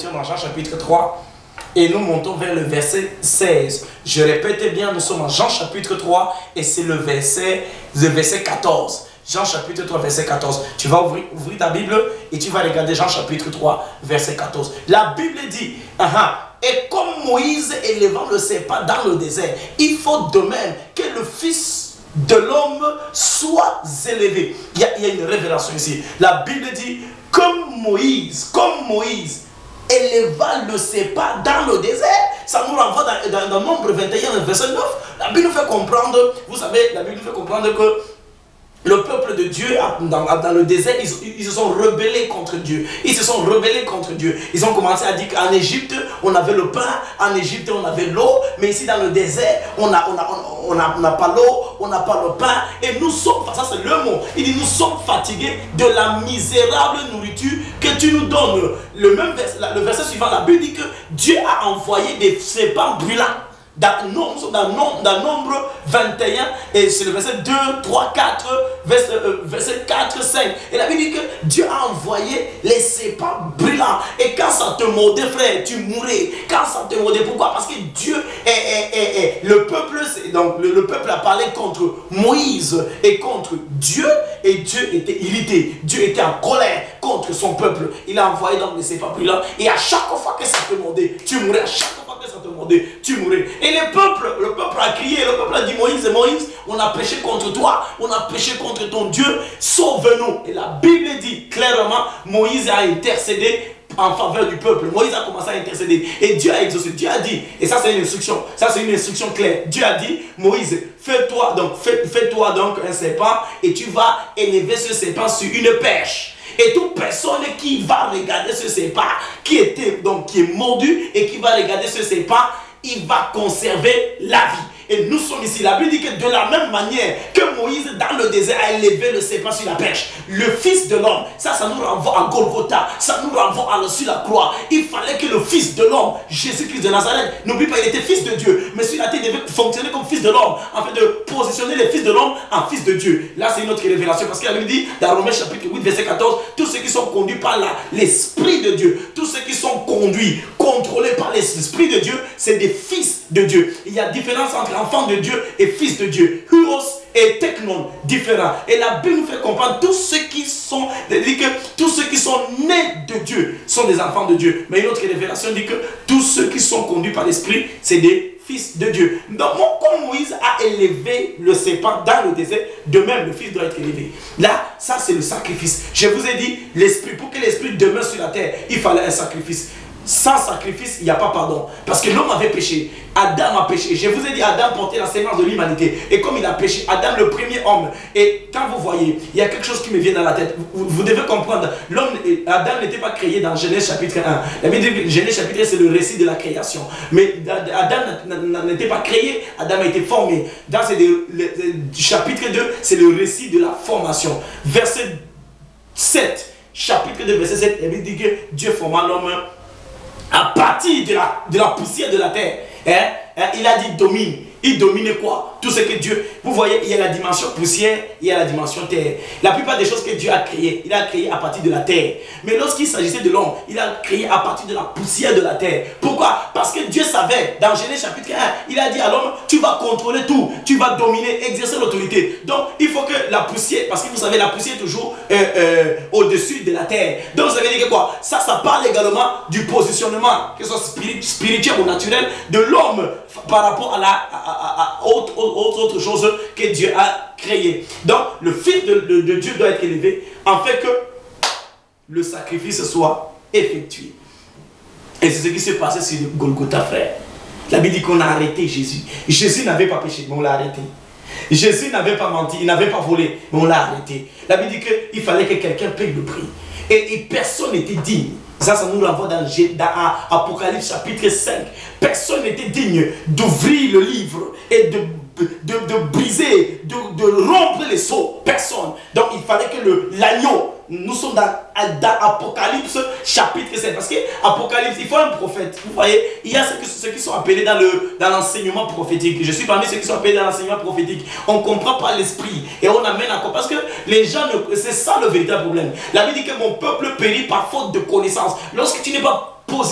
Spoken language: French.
étions dans Jean chapitre 3 et nous montons vers le verset 16. Je répète bien, nous sommes en Jean chapitre 3 et c'est le verset 14. Jean chapitre 3, verset 14. Tu vas ouvrir ta Bible et tu vas regarder Jean chapitre 3, verset 14. La Bible dit, et comme Moïse élevant le serpent dans le désert, il faut de même que le Fils de l'homme soit élevé. Il y a une révélation ici. La Bible dit, comme Moïse éleva le serpent dans le désert. Ça nous renvoie dans Nombre 21, verset 9. La Bible nous fait comprendre, vous savez, la Bible nous fait comprendre que le peuple de Dieu, dans le désert, ils se sont rebellés contre Dieu. Ils se sont rebellés contre Dieu. Ils ont commencé à dire qu'en Égypte, on avait le pain, en Égypte, on avait l'eau, mais ici dans le désert, on n'a pas l'eau, on n'a pas le pain. Et nous sommes, ça c'est le mot, il dit nous sommes fatigués de la misérable nourriture que tu nous donnes. Le verset suivant, la Bible dit que Dieu a envoyé des serpents brûlants. Dans Nombre 21, et c'est le verset 2, 3, 4, verset 4, 5. Et la Bible dit que Dieu a envoyé les serpents brûlants. Et quand ça te mordait, frère, tu mourais. Quand ça te mordait, pourquoi? Parce que Dieu le peuple, donc le peuple a parlé contre Moïse et contre Dieu. Et Dieu était irrité. Dieu était en colère contre son peuple. Il a envoyé donc les serpents brûlants. Et à chaque fois que ça te mordait, tu mourais. À chaque fois que ça te mordait, tu mourais. Et le peuple a crié, le peuple a dit, Moïse, on a péché contre toi, on a péché contre ton Dieu, sauve-nous. Et la Bible dit clairement, Moïse a intercédé en faveur du peuple. Moïse a commencé à intercéder. Et Dieu a exaucé. Dieu a dit, et ça c'est une instruction, claire. Dieu a dit, Moïse, fais-toi donc un serpent et tu vas élever ce serpent sur une perche. Et toute personne qui va regarder ce serpent, qui est mordu et qui va regarder ce serpent, il va conserver la vie. Et nous sommes ici. La Bible dit que de la même manière que Moïse dans le désert a élevé le serpent sur la perche, le Fils de l'homme, ça nous renvoie à Golgotha, ça nous renvoie sur la croix. Il fallait que le Fils de l'homme, Jésus-Christ de Nazareth, n'oublie pas, il était Fils de Dieu, mais sur la terre, il devait fonctionner comme Fils de l'homme, afin de positionner les Fils de l'homme en Fils de Dieu. Là, c'est une autre révélation, parce que la Bible dit, dans Romains chapitre 8, verset 14, tous ceux qui sont conduits par l'Esprit de Dieu, tous ceux qui sont conduits, contrôlés par l'Esprit de Dieu, c'est des Fils de Dieu. Il y a différence entre enfant de Dieu et fils de Dieu. Huros et technon, différents. Et la Bible nous fait comprendre tous ceux qui sont nés de Dieu sont des enfants de Dieu. Mais une autre révélation dit que tous ceux qui sont conduits par l'Esprit, c'est des fils de Dieu. Donc, comme Moïse a élevé le serpent dans le désert, de même le fils doit être élevé. Là, ça c'est le sacrifice. Je vous ai dit, l'esprit, pour que l'esprit demeure sur la terre, il fallait un sacrifice. Sans sacrifice, il n'y a pas pardon. Parce que l'homme avait péché. Adam a péché. Je vous ai dit, Adam portait la sémence de l'humanité. Et comme il a péché, Adam le premier homme. Et quand vous voyez, il y a quelque chose qui me vient dans la tête. Vous devez comprendre, Adam n'était pas créé dans Genèse chapitre 1. La Bible dit que Genèse chapitre 1, c'est le récit de la création. Mais Adam n'était pas créé, Adam a été formé. Dans chapitre 2, c'est le récit de la formation. Verset 7, chapitre 2, verset 7, il dit que Dieu forma l'homme à partir de la poussière de la terre. Il a dit domine. Il domine quoi? Tout ce que Dieu... Vous voyez, il y a la dimension poussière, il y a la dimension terre. La plupart des choses que Dieu a créées, il a créé à partir de la terre. Mais lorsqu'il s'agissait de l'homme, il a créé à partir de la poussière de la terre. Pourquoi? Parce que Dieu savait, dans Genèse chapitre 1, il a dit à l'homme, tu vas contrôler tout, tu vas dominer, exercer l'autorité. Donc, il faut que la poussière, parce que vous savez, la poussière est toujours au-dessus de la terre. Donc, ça veut dire que quoi? Ça parle également du positionnement, que ce soit spirituel ou naturel, de l'homme par rapport à autre chose que Dieu a créé. Donc, le Fils de Dieu doit être élevé afin que le sacrifice soit effectué. Et c'est ce qui s'est passé sur Golgotha, frère. La Bible dit qu'on a arrêté Jésus. Jésus n'avait pas péché, mais on l'a arrêté. Jésus n'avait pas menti, il n'avait pas volé, mais on l'a arrêté. La Bible dit qu'il fallait que quelqu'un paye le prix. Et personne n'était digne. Ça nous l'envoie dans Apocalypse chapitre 5. Personne n'était digne d'ouvrir le livre et de briser, de rompre les sceaux. Personne. Donc il fallait que l'agneau, nous sommes dans Apocalypse chapitre 5. Parce qu'Apocalypse, il faut un prophète. Vous voyez, il y a ceux qui sont appelés dans l'enseignement prophétique. Je suis parmi ceux qui sont appelés dans l'enseignement prophétique. On ne comprend pas l'esprit. Et on amène à comprendre. Parce que les gens, c'est ça le véritable problème. La Bible dit que mon peuple périt par faute de connaissance. Lorsque tu n'es pas posé